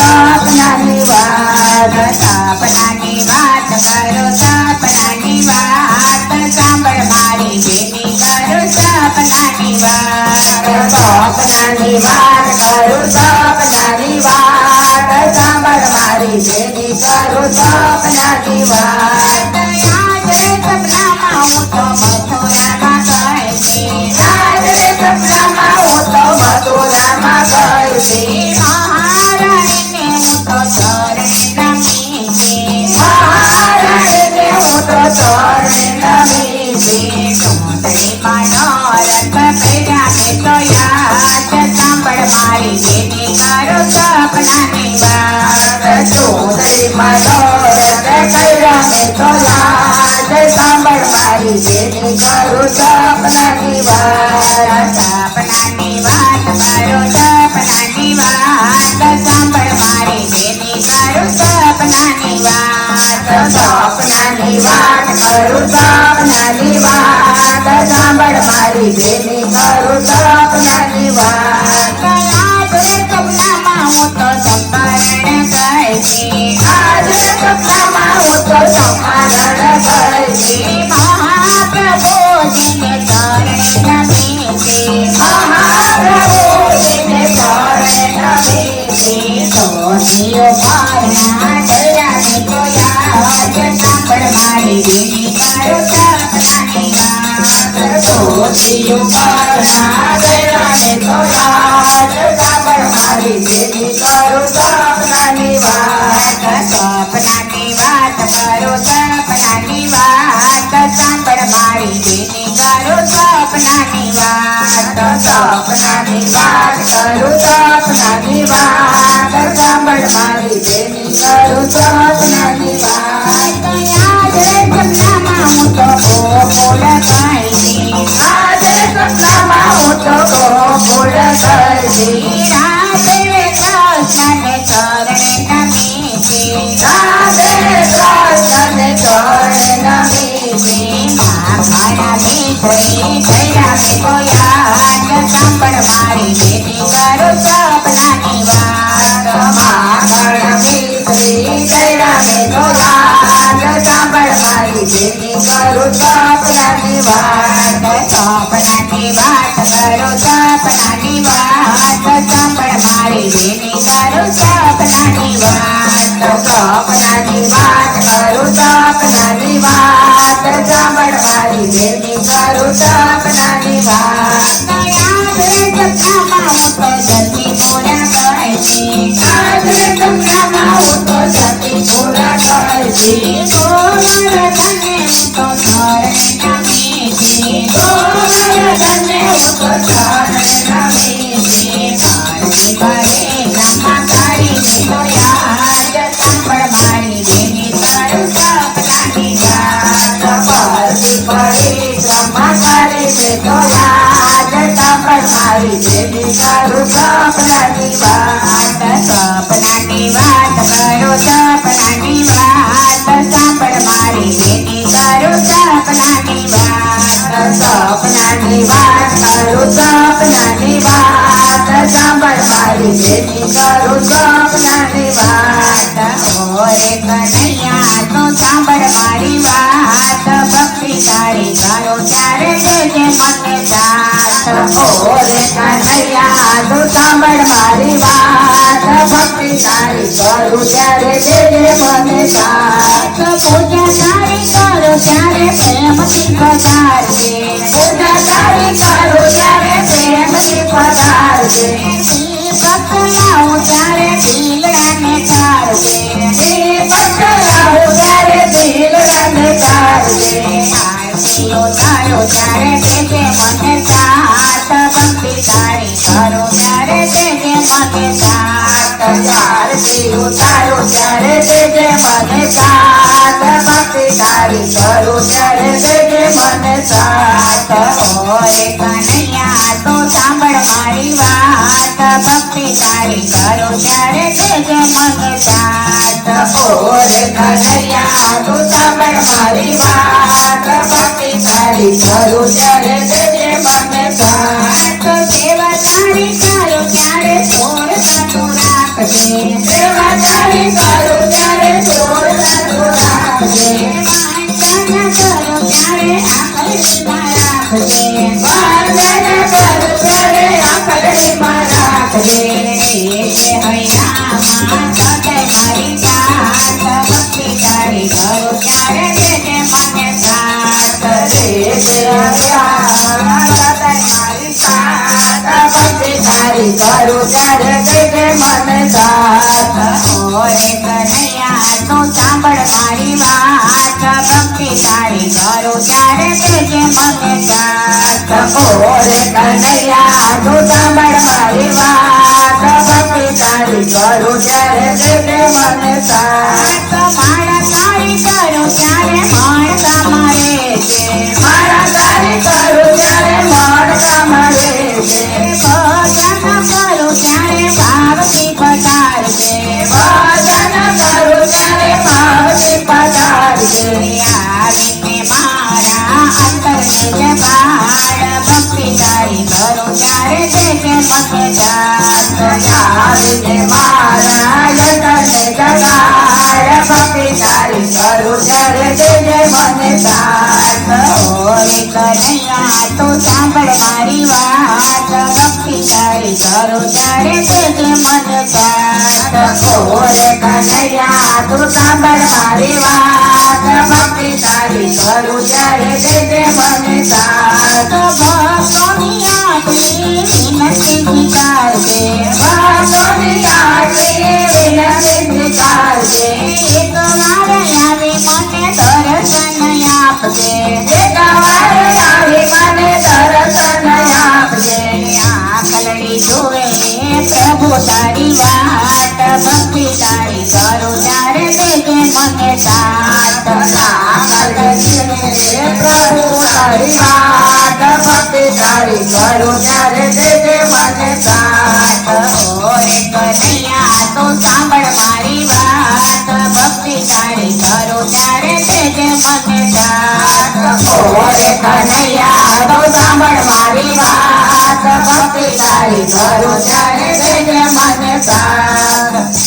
સપનાની વાત, સપનાની વાત કરો, સપનાની વાત સાંભળ મારી બેની કરો સપનાની વાત, સપનાની વાત કરો, સપનાની વાત સાંભળ મારી બેની કરો સપનાની વાત. આજે સપનામાં હું તો મથુરામાં ગઈ, આજે સપનામાં હું તો મથુરામાં ગઈ, મહારાણીને હું તો ચરણે નમી, મહારાણીને હું તો ચરણે નમી, સુંદરીમાં નરત કર્યા મેં તો યાદ સાંભળ મારી બેની કરો સપનાની વાત, સુંદરીમાં નરત કર્યા મેં તો યાદ સાંભળ મારી બેની કરો સપનાની વાત, સપનાની વાત કરો, સપનાની વાત સાંભળ મારી બેની કરો સપનાની વાત, સપનાની વાત કરો, સપનાની વાત સાંભળ મારી બેની કરો સપનાની વાત. આજે સપનામાં હું તો ચંપારણ ગઈ, આજે સપનામાં હું તો ચંપારણ ગઈ, મહાપ્રભુજીને ચરણે નમી, મહાપ્રભુજીને ચરણે નમી, સોનીઓ પારણા કર્યા મેં તો યાદ સાંભળ મારી બેની કરો સપનાની વાત, સોનીઓ પારણા કર્યા મેં તો યાદ સાંભળ મારી બેની કરો સપનાની વાત, સપનાની વાત કરો, સપનાની વાત સાંભળ મારી બેની કરો સપનાની વાત, સપનાની વાત કરો, સપનાની વાત સાંભળ મારી બેની કરો સપનાની વાત. આજે સપનામાં હું તો ગોકુળ ગઈ, આજે સપનામાં હું તો ગોકુળ ગઈ, રાધે કૃષ્ણને ચરણે નમી, રાધે કૃષ્ણને ચરણે નમી, મારા દીકરી જયા મેં તો યાદ સાંભળ મારી બેની કરો સપનાની વાત, મારા દીકરી જયા મેં તો યાદ સાંભળ મારી બેની કરો સપનાની વાત, સપનાની વાત કરો, સપનાની વાત સાંભળ મારી બેની કરો સપનાની વાત, સપનાની વાત કરો, સપનાની વાત સાંભળ મારી બેની કરો સપનાની વાત. આજે સપનામાં હું તો જતીપુરા ગઈ, આજે સપનામાં હું તો જતીપુરા ગઈ, ગોવર્ધને હું તો ચરણે નમી, ગોવર્ધને હું તો ચરણે નમી, પાર્વતી પરિક્રમા કરી મેં તો યાદ સાંભળ મારી બેની કરો સપનાની વાત, પાર્વતી પરિક્રમા કરી મેં તો યાદ સાંભળ મારી બેની કરો સપનાની વાત, સપનાની વાત કરો, સપનાની વાત સાંભળ મારી બેની કરો સપનાની વાત, સપનાની વાત કરો, સપનાની વાત સાંભળ મારી બેની કરો સપનાની વાત. ઓરે કનૈયા તો સાંભળ મારી વાત, ભક્તિ તારી કરો ત્યારે દેજે મને સાથ, ઓરે કનૈયા તો સાંભળ મારી વાત, ભક્તિ તારી કરું ત્યારે દેજે મને સાથ, પૂજા તારી કરો ત્યારે પ્રેમથી પધારજે, પૂજા તારી કરો ત્યારે પ્રેમથી પધારજે, દીપક લાવું ત્યારે દિલડાને ઢાળજે, દીપક લાવું ત્યારે દિલડાને ઢાળજે, આરતીઓ તારો ત્યારે દેજે મને સાથ, ભક્તિ તારી કરો ત્યારે દેજે મને સાથ, આરતીઓ તારો ત્યારે દેજે મને સાથ, ભક્તિ તારી કરો ત્યારે દેજે મને સાથ. ઓરે કનૈયા તો સાંભળ મારી વાત, ભક્તિ તારી કરો ત્યારે દેજે મને સાથ, ઓરે કનૈયા તો સાંભળ મારી વાત, ભક્તિ તારી કરો ત્યારે દેજે મને સાથ, સેવા તારી કરો ત્યારે છોડ રાખજે, સેવા તારી કરું ત્યારે જોર સારું રાખજે વંદન કરું ત્યારે આંખડીમાં રાખજે વંદન કરું ત્યારે આંખડીમાં રાખજે જે હૈયામાં સદાય મારી જાત ભક્તિ તારી કરું ત્યારે દેજે મને સાથ જે હૈયામાં સદાય મારી જાત ભક્તિ તારી કરું ત્યારે દેજે મને સાથ ઓરે કનૈયા તું સાંભળ મારી વાત ભક્તિ તારી કરું ત્યારે દેજે મને સાથ ઓરે કનૈયા તું સાંભળ મારી વાત ભક્તિ તારી કરું ત્યારે દેજે મને સાથ મારા તારી કરું ત્યારે મળતા મળે છે મારા તારી કરું ત્યારે મળતા મળે છે ભજન કરું ત્યારે ભાવથી પધારજે ભજન કરું ત્યારે ભાવથી પધારજે આવીને મારા અંતરને જે બાળ ભક્તિ તારી કરું ત્યારે દેજે મને જાત આવીને મારા અંતરને જગાડ ભક્તિ તારી કરું ત્યારે દેજે મને સાથ ઓરે કનૈયા તું સાંભળ મારી વાત ભક્તિ તારી કરું ત્યારે દેજે મને સાથ ઓરે કનૈયા તું સાંભળ મારી વાત ભક્તિ તારી કરું ત્યારે દેજે મને સાથ ભક્તોની આટલી વિનંતી સ્વીકારજે ભક્તોની આટલી વિનંતી સ્વીકારજે એક વાર આવી મને દર્શન આપજે એક વાર આવી મને દર્શન આપજે આંખલડી જોવે પ્રભુ તારી વાત ભક્તિ તારી કરું ત્યારે દેજે મને સાથ આંખલડી પ્રભુ તારી વાત ભક્તિ તારી કરું ત્યારે દેજે મને સાથ ઓરે કનૈયા તું સાંભળ મારી વાત ભક્તિ તારી કરું ત્યારે દેજે મને સાથ ઓરે કનૈયા તું સાંભળ મારી વાત ભક્તિ તારી કરું ત્યારે દેજે મને સાથ